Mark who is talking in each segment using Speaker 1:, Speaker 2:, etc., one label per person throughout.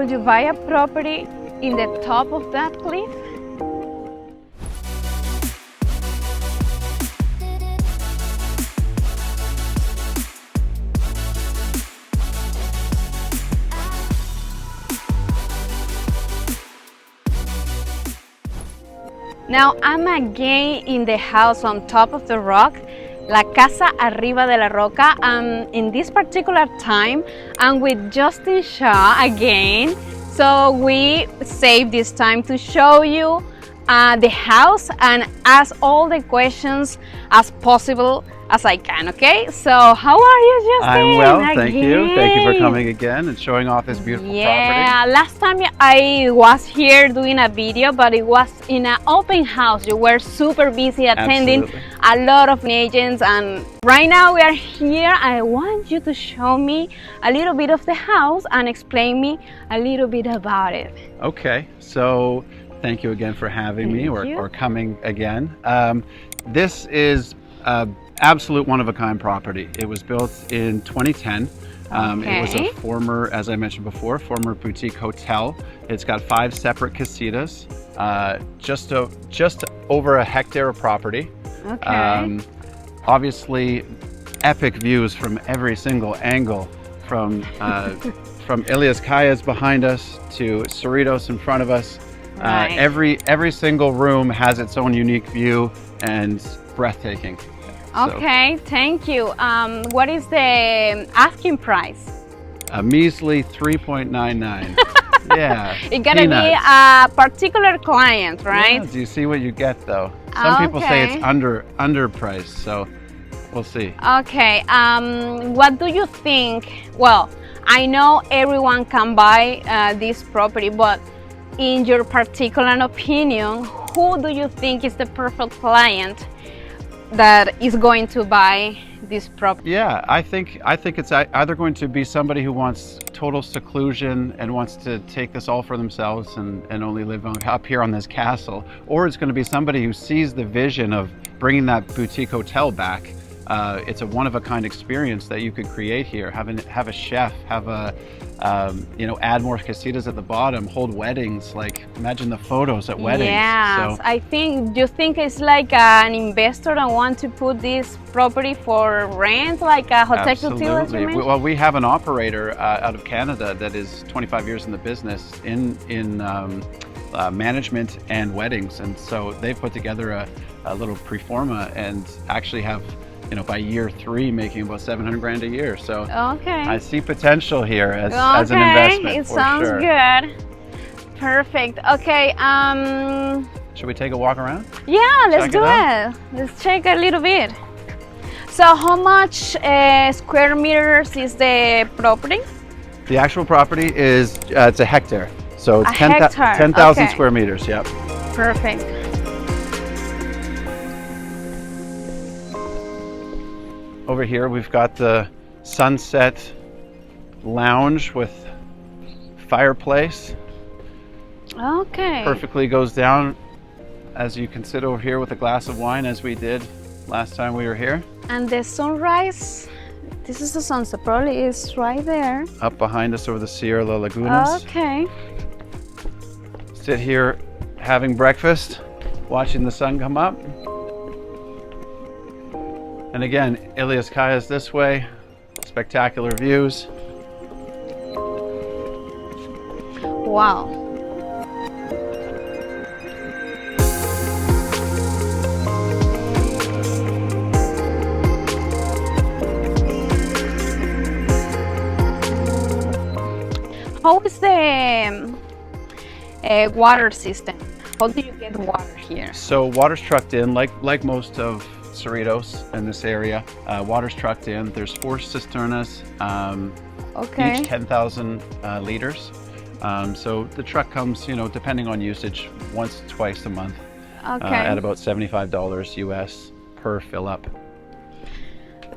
Speaker 1: Would you buy a property in the top of that cliff? Now I'm again in the house on top of the rock, La Casa Arriba de la Roca. In this particular time, I'm with Justin Shaw again. So we saved this time to show you the house and ask all the questions as possible as I can, okay? So how are you, Justin?
Speaker 2: I'm well, thank you. Thank you for coming again and showing off this beautiful property.
Speaker 1: Yeah, last time I was here doing a video, but it was in an open house. You were super busy attending a lot of agents, and right now we are here. I want you to show me a little bit of the house and explain me a little bit about it.
Speaker 2: Okay, so thank you again for having me or coming again. This is absolute one-of-a-kind property. It was built in 2010. It was a former, as I mentioned before, former boutique hotel. It's got 5 separate casitas, just over a hectare of property.
Speaker 1: Okay.
Speaker 2: Obviously, epic views from every single angle, from Ilias Calles behind us to Cerritos in front of us.
Speaker 1: Right.
Speaker 2: Every single room has its own unique view and breathtaking.
Speaker 1: Okay, thank you. What is the asking price?
Speaker 2: A measly 3.99. Yeah.
Speaker 1: It gotta be a particular client, right?
Speaker 2: Yeah, do you see what you get though? Some people say it's underpriced, so we'll see.
Speaker 1: Okay. What do you think? Well, I know everyone can buy this property, but in your particular opinion, who do you think is the perfect client that is going to buy this property?
Speaker 2: Yeah, I think it's either going to be somebody who wants total seclusion and wants to take this all for themselves and only live up here on this castle, or it's going to be somebody who sees the vision of bringing that boutique hotel back. It's a one-of-a-kind experience that you could create here. Have a chef, have a add more casitas at the bottom, hold weddings. Like, imagine the photos at weddings.
Speaker 1: Yes, so, do you think it's like an investor that want to put this property for rent, like a hotel?
Speaker 2: Absolutely. Well, we have an operator out of Canada that is 25 years in the business in management and weddings, and so they've put together a little pre-forma and actually have, by year 3 making about 700 grand a year. So I see potential here as an investment.
Speaker 1: It sounds good. Perfect. Okay.
Speaker 2: Should we take a walk around?
Speaker 1: Yeah, let's do it. Let's check a little bit. So how much square meters is the property?
Speaker 2: The actual property is it's a hectare. So it's 10,000 square meters. Yep.
Speaker 1: Perfect.
Speaker 2: Over here we've got the sunset lounge with fireplace.
Speaker 1: Okay.
Speaker 2: Perfectly goes down, as you can sit over here with a glass of wine, as we did last time we were here.
Speaker 1: And the sunrise, this is the sunset, probably is right there.
Speaker 2: Up behind us over the Sierra Lagunas.
Speaker 1: Okay.
Speaker 2: Sit here having breakfast, watching the sun come up. And again, Ilias Calles this way, spectacular views.
Speaker 1: Wow. How is the water system? How do you get water here?
Speaker 2: So water's trucked in, like most of Cerritos in this area. Water's trucked in. There's 4 cisternas, each 10,000 liters. So the truck comes, depending on usage, once, twice a month, at about $75 US per fill up.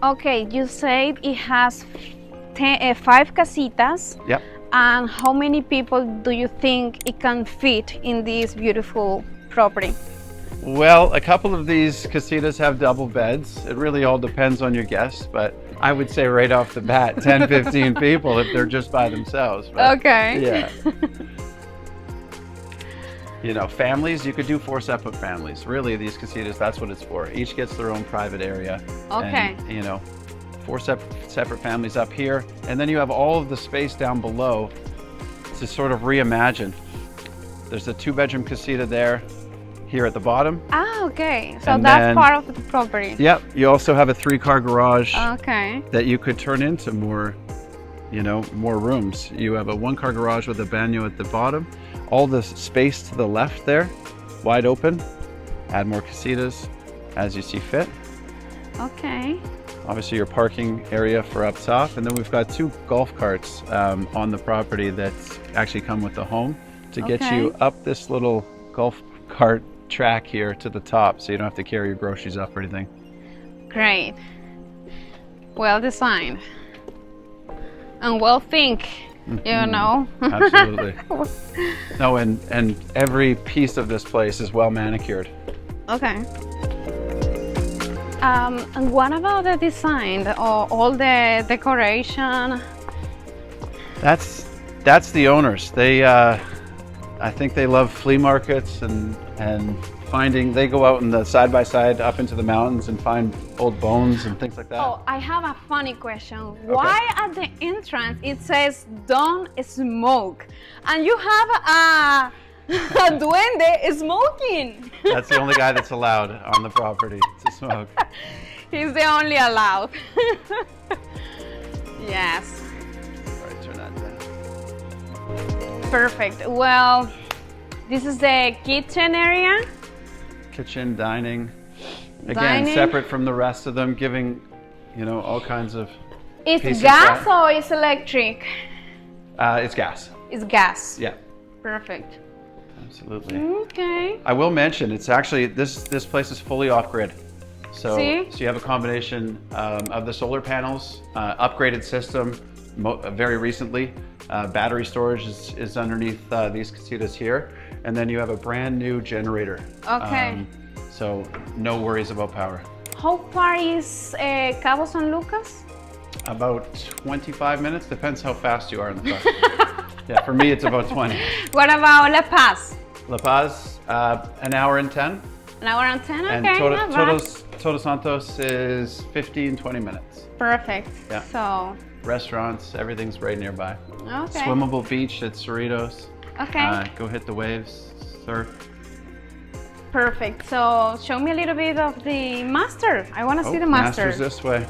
Speaker 1: Okay, you said it has 5 casitas.
Speaker 2: Yep.
Speaker 1: And how many people do you think it can fit in this beautiful property?
Speaker 2: Well, a couple of these casitas have double beds. It really all depends on your guests, but I would say right off the bat, 10, 15 people if they're just by themselves. But,
Speaker 1: Okay.
Speaker 2: yeah. You know, families, you could do 4 separate families. Really, these casitas, that's what it's for. Each gets their own private area.
Speaker 1: Okay.
Speaker 2: And, you know, 4 separate families up here. And then you have all of the space down below to sort of reimagine. There's a 2-bedroom casita there, here at the bottom.
Speaker 1: Ah, okay. So
Speaker 2: And
Speaker 1: that's
Speaker 2: then-
Speaker 1: part of the property.
Speaker 2: Yep, you also have a 3-car garage
Speaker 1: Okay.
Speaker 2: that you could turn into more, you know, more rooms. You have a 1-car garage with a baño at the bottom. All the space to the left there, wide open. Add more casitas as you see fit.
Speaker 1: Okay.
Speaker 2: Obviously your parking area for up top. And then we've got 2 golf carts on the property that actually come with the home to get you
Speaker 1: Okay.
Speaker 2: up this little golf cart track here to the top, so you don't have to carry your groceries up or anything.
Speaker 1: Great. Well designed. And well think, you know.
Speaker 2: Absolutely. No, and every piece of this place is well manicured.
Speaker 1: Okay. And what about the design, all the decoration?
Speaker 2: That's the owners. They, I think they love flea markets and finding. They go out in the side by side up into the mountains and find old bones and things like that.
Speaker 1: Oh, I have a funny question. Why at the entrance it says "Don't smoke" and you have a duende smoking?
Speaker 2: That's the only guy that's allowed on the property to smoke.
Speaker 1: He's the only allowed. Yes.
Speaker 2: All right, turn that down.
Speaker 1: Perfect. Well, this is the kitchen area.
Speaker 2: Kitchen, dining. Again,
Speaker 1: Dining.
Speaker 2: separate from the rest of them, giving, you know, all kinds of.
Speaker 1: It's
Speaker 2: pieces
Speaker 1: gas
Speaker 2: that-
Speaker 1: or it's electric?
Speaker 2: It's gas.
Speaker 1: It's gas.
Speaker 2: Yeah,
Speaker 1: Perfect.
Speaker 2: absolutely.
Speaker 1: Okay.
Speaker 2: I will mention, it's actually, this place is fully off-grid. So
Speaker 1: See?
Speaker 2: you have a combination of the solar panels, upgraded system very recently. Battery storage is underneath these casitas here. And then you have a brand new generator.
Speaker 1: Okay.
Speaker 2: So no worries about power.
Speaker 1: How far is Cabo San Lucas?
Speaker 2: About 25 minutes, depends how fast you are in the bus. Yeah, for me it's about 20.
Speaker 1: What about La Paz?
Speaker 2: La Paz, an hour and 10.
Speaker 1: An hour and 10?
Speaker 2: And
Speaker 1: Okay, not bad.
Speaker 2: Todos Santos is 15, 20 minutes.
Speaker 1: Perfect.
Speaker 2: Yeah.
Speaker 1: So,
Speaker 2: Restaurants, everything's right nearby.
Speaker 1: okay.
Speaker 2: Swimmable beach at Cerritos.
Speaker 1: Okay.
Speaker 2: Go hit the waves, surf.
Speaker 1: Perfect. So, show me a little bit of the master. I want to see the master.
Speaker 2: Master's this way.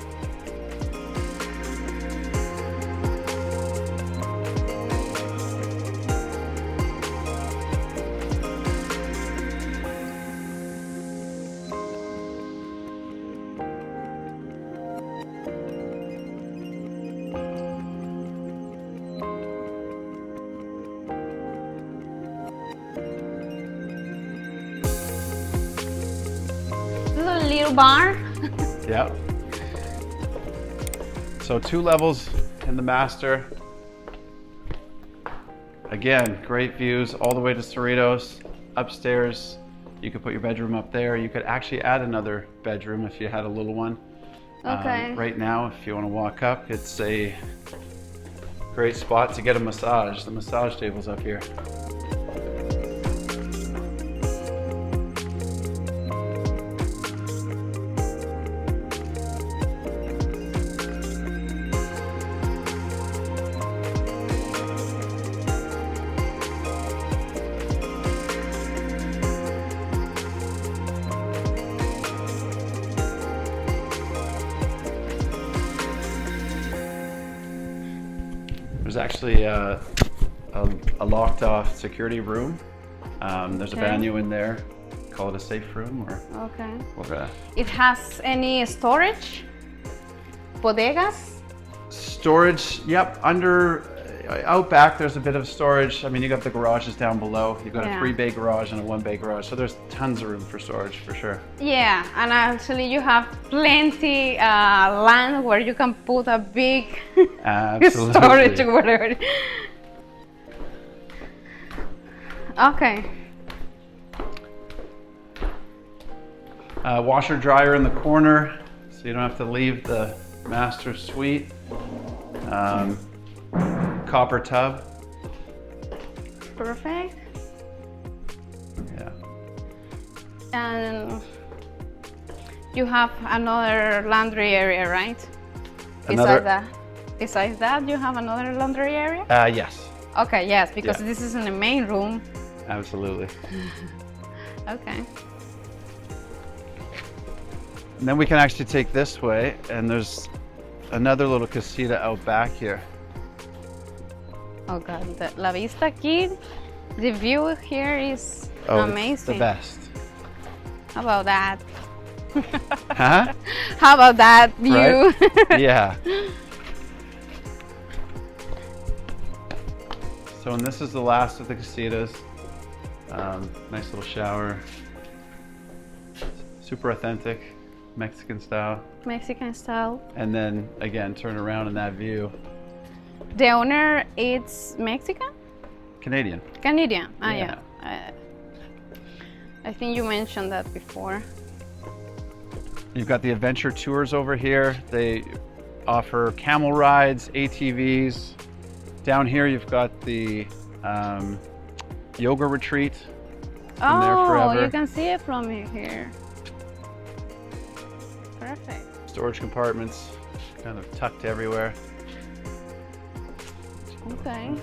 Speaker 1: This is a little bar.
Speaker 2: Yeah. So 2 levels in the master. Again, great views all the way to Cerritos. Upstairs, you could put your bedroom up there. You could actually add another bedroom if you had a little one.
Speaker 1: Okay.
Speaker 2: Right now, if you want to walk up, it's a great spot to get a massage. The massage table's up here. There's actually a locked off security room. There's a
Speaker 1: Okay.
Speaker 2: baño in there. Call it a safe room
Speaker 1: Okay.
Speaker 2: or
Speaker 1: It has any storage? Bodegas?
Speaker 2: storage. Yep, out back there's a bit of storage. I mean, you got the garages down below. You've got
Speaker 1: Yeah.
Speaker 2: a 3-bay garage and a 1-bay garage. So there's tons of room for storage for sure.
Speaker 1: Yeah, and actually you have plenty land where you can put a big
Speaker 2: Absolutely.
Speaker 1: storage or whatever. Okay.
Speaker 2: Washer dryer in the corner, so you don't have to leave the master suite. Copper tub.
Speaker 1: Perfect.
Speaker 2: Yeah.
Speaker 1: And you have another laundry area, right?
Speaker 2: Another.
Speaker 1: Besides that, you have another laundry area?
Speaker 2: Yes.
Speaker 1: Okay, yes, because
Speaker 2: Yeah.
Speaker 1: this is in the main room.
Speaker 2: Absolutely.
Speaker 1: Okay.
Speaker 2: And then we can actually take this way, and there's another little casita out back here.
Speaker 1: Oh God, la vista aquí, the view here is amazing.
Speaker 2: It's the best.
Speaker 1: How about that?
Speaker 2: Huh?
Speaker 1: How about that view?
Speaker 2: Right? Yeah. So, and this is the last of the casitas. Nice little shower. Super authentic, Mexican style.
Speaker 1: Mexican style.
Speaker 2: And then again, turn around in that view.
Speaker 1: The owner is Mexican?
Speaker 2: Canadian.
Speaker 1: Canadian. Ah,
Speaker 2: Yeah.
Speaker 1: yeah. I think you mentioned that before.
Speaker 2: You've got the adventure tours over here. They offer camel rides, ATVs. Down here, you've got the yoga retreat. Been there
Speaker 1: Oh,
Speaker 2: forever.
Speaker 1: you can see it from here. Perfect.
Speaker 2: Storage compartments, kind of tucked everywhere.
Speaker 1: Okay.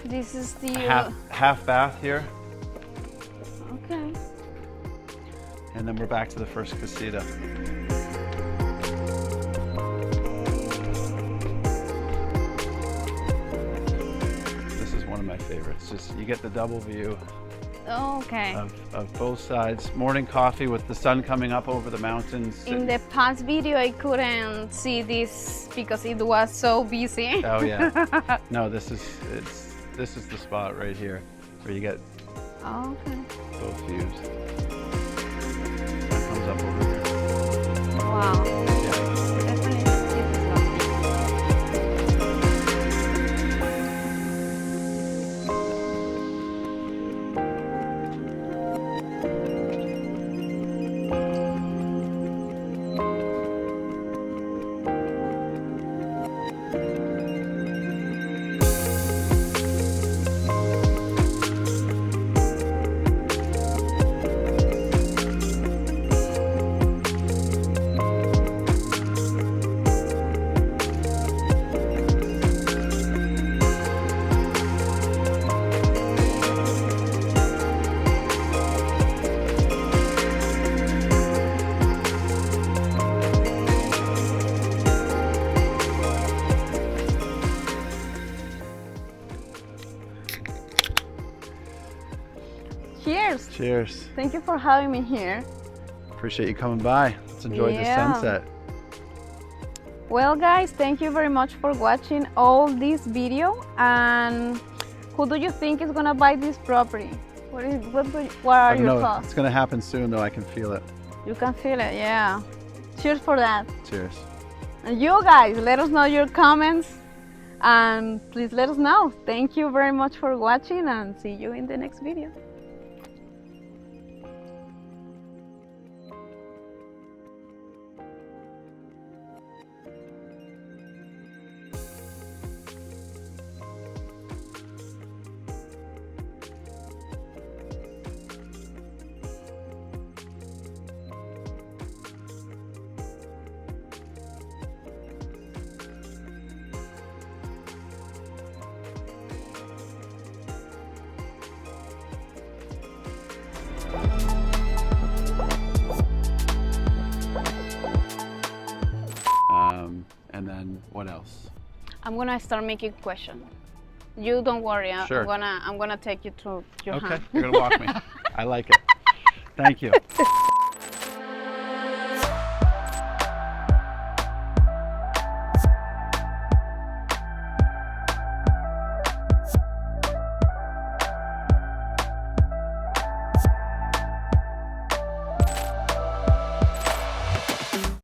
Speaker 1: This is the
Speaker 2: Half bath here,
Speaker 1: okay.
Speaker 2: and then we're back to the first casita. This is one of my favorites. Just you get the double view
Speaker 1: Okay.
Speaker 2: of both sides. Morning coffee with the sun coming up over the mountains.
Speaker 1: In the past video, I couldn't see this because it was so busy.
Speaker 2: Oh yeah. No, this is the spot right here where you get
Speaker 1: Oh, okay.
Speaker 2: both views. Sun comes up over here.
Speaker 1: Wow.
Speaker 2: Yeah.
Speaker 1: Definitely this is lovely. Cheers.
Speaker 2: Cheers.
Speaker 1: Thank you for having me here.
Speaker 2: Appreciate you coming by. Let's enjoy the
Speaker 1: Yeah.
Speaker 2: sunset.
Speaker 1: Well, guys, thank you very much for watching all this video. And who do you think is gonna buy this property? What
Speaker 2: I
Speaker 1: are
Speaker 2: don't
Speaker 1: your
Speaker 2: know.
Speaker 1: thoughts?
Speaker 2: It's gonna happen soon, though. I can feel it.
Speaker 1: You can feel it, yeah. Cheers for that.
Speaker 2: Cheers.
Speaker 1: And you guys, let us know your comments and please let us know. Thank you very much for watching and see you in the next video.
Speaker 2: And then what else?
Speaker 1: I'm gonna start making questions. You don't worry.
Speaker 2: Sure.
Speaker 1: I'm gonna take you to your
Speaker 2: Okay,
Speaker 1: hand.
Speaker 2: you're gonna walk me. I like it. Thank you.